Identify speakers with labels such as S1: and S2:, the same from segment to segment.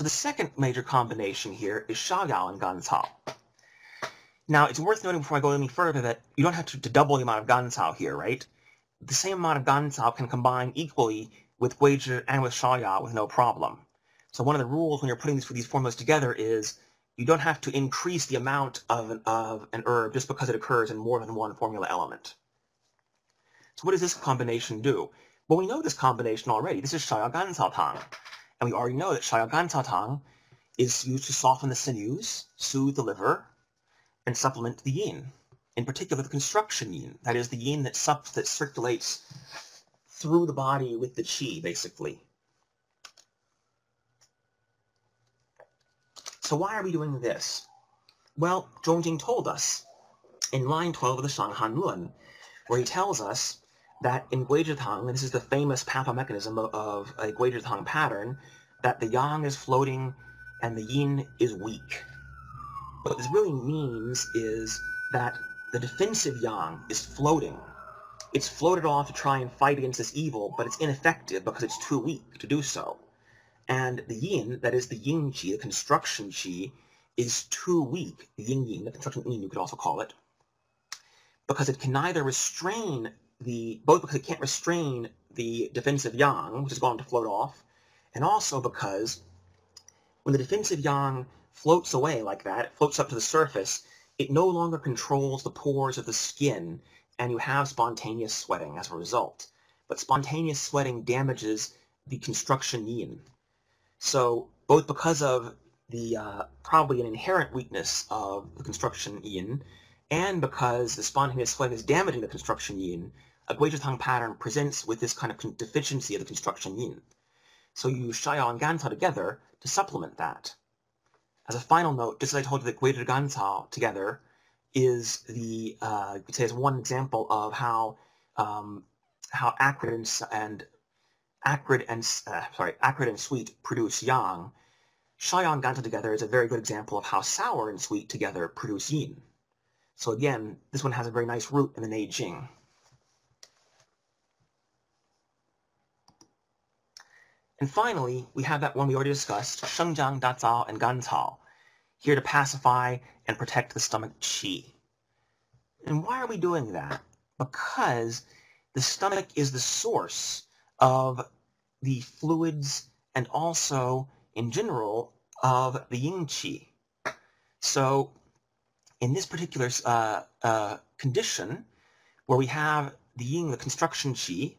S1: So the second major combination here is Xiaoyao and Gancao. Now, it's worth noting before I go any further that you don't have to double the amount of Gancao here, right? The same amount of Gancao can combine equally with Guizhi and with Xiaoyao with no problem. So one of the rules when you're putting these formulas together is you don't have to increase the amount of an herb just because it occurs in more than one formula element. So what does this combination do? Well, we know this combination already. This is Xiaoyao Gancao Tang. And we already know that Xiaoyao Gancao Tang is used to soften the sinews, soothe the liver, and supplement the yin. In particular, the construction yin. That is the yin that circulates through the body with the qi, basically. So why are we doing this? Well, Zhongjing told us in line 12 of the Shanghan Lun, where he tells us that in Guizhi Tang, and this is the famous pathomechanism of a Guizhi Tang pattern, that the yang is floating and the yin is weak. What this really means is that the defensive yang is floating. It's floated off to try and fight against this evil, but it's ineffective because it's too weak to do so. And the yin, that is the yin qi, the construction qi, is too weak, the yin yin, the construction yin you could also call it, because it can neither restrain both because it can't restrain the defensive yang, which has gone to float off, and also because when the defensive yang floats away like that, it floats up to the surface, it no longer controls the pores of the skin, and you have spontaneous sweating as a result. But spontaneous sweating damages the construction yin. So both because of the probably an inherent weakness of the construction yin, and because the spontaneous sweating is damaging the construction yin, a Guizhi Tang pattern presents with this kind of deficiency of the construction yin. So you use Xiaoyao and Gancao together to supplement that. As a final note, just as I told you that Guizhi and Gancao together is the, you could say, is one example of how acrid and sweet produce yang. Xiaoyao and Gancao together is a very good example of how sour and sweet together produce yin. So again, this one has a very nice root in the Neijing. And finally, we have that one we already discussed, Shengjiang, Dazao, and Gancao, here to pacify and protect the stomach qi. And why are we doing that? Because the stomach is the source of the fluids and also, in general, of the yin qi. So in this particular condition, where we have the yin, the construction qi,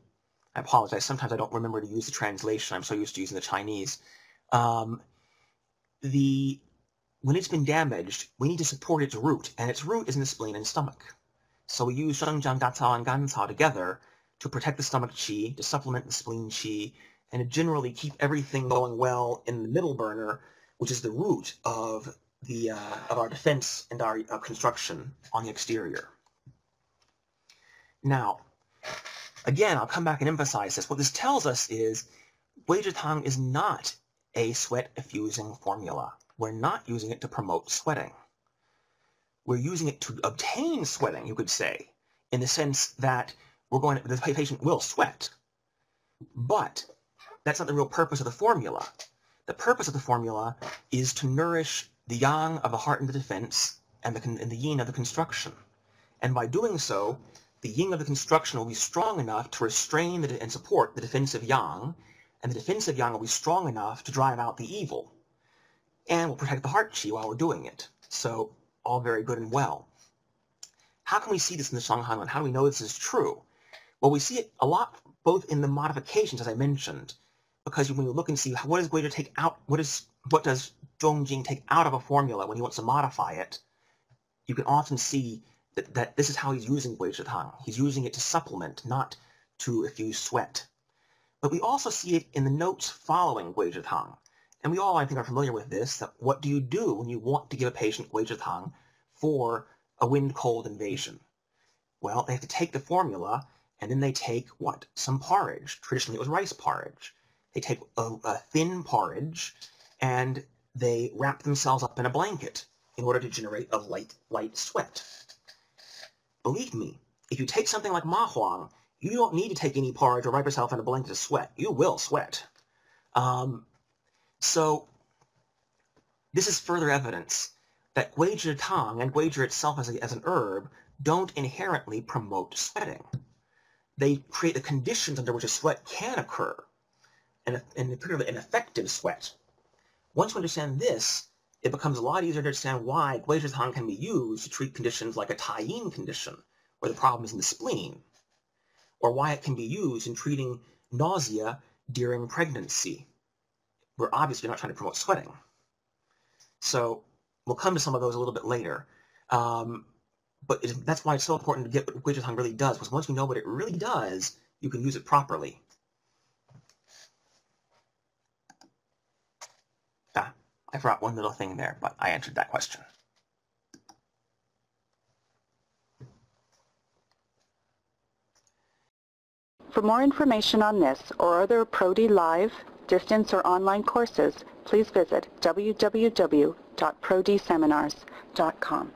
S1: I apologize, sometimes I don't remember to use the translation, I'm so used to using the Chinese. When it's been damaged, we need to support its root, and its root is in the spleen and stomach. So we use Shengjiang, Dazao, and Gancao together to protect the stomach qi, to supplement the spleen qi, and to generally keep everything going well in the middle burner, which is the root of our defense and our construction on the exterior. Now, again, I'll come back and emphasize this. What this tells us is Guizhi Tang is not a sweat-effusing formula. We're not using it to promote sweating. We're using it to obtain sweating, you could say, in the sense that the patient will sweat. But that's not the real purpose of the formula. The purpose of the formula is to nourish the yang of the heart and the defense and the yin of the construction. And by doing so, the yin of the construction will be strong enough to restrain and support the defensive yang, and the defensive yang will be strong enough to drive out the evil. And will protect the heart qi while we're doing it. So, all very good and well. How can we see this in the Shanghan Lun? How do we know this is true? Well, we see it a lot both in the modifications, as I mentioned, because when you look and see what is going to take out, what does Zhongjing take out of a formula when he wants to modify it, you can often see that this is how he's using Guizhi Tang. He's using it to supplement, not to effuse sweat. But we also see it in the notes following Guizhi Tang. And we all, I think, are familiar with this, that what do you do when you want to give a patient Guizhi Tang for a wind-cold invasion? Well, they have to take the formula, and then they take, what? Some porridge. Traditionally, it was rice porridge. They take a thin porridge, and they wrap themselves up in a blanket in order to generate a light sweat. Believe me, if you take something like ma huang, you don't need to take any porridge or wrap yourself in a blanket to sweat. You will sweat. So This is further evidence that Guizhi Tang and Guizhi itself as an herb don't inherently promote sweating. They create the conditions under which a sweat can occur, and particularly an effective sweat. Once you understand this, it becomes a lot easier to understand why Guizhi Tang can be used to treat conditions like a Taiyin condition, where the problem is in the spleen, or why it can be used in treating nausea during pregnancy, where obviously you're not trying to promote sweating. So we'll come to some of those a little bit later. But that's why it's so important to get what Guizhi Tang really does, because once you know what it really does, you can use it properly. I forgot one little thing there, but I answered that question.
S2: For more information on this or other ProD Live, distance or online courses, please visit www.prodseminars.com.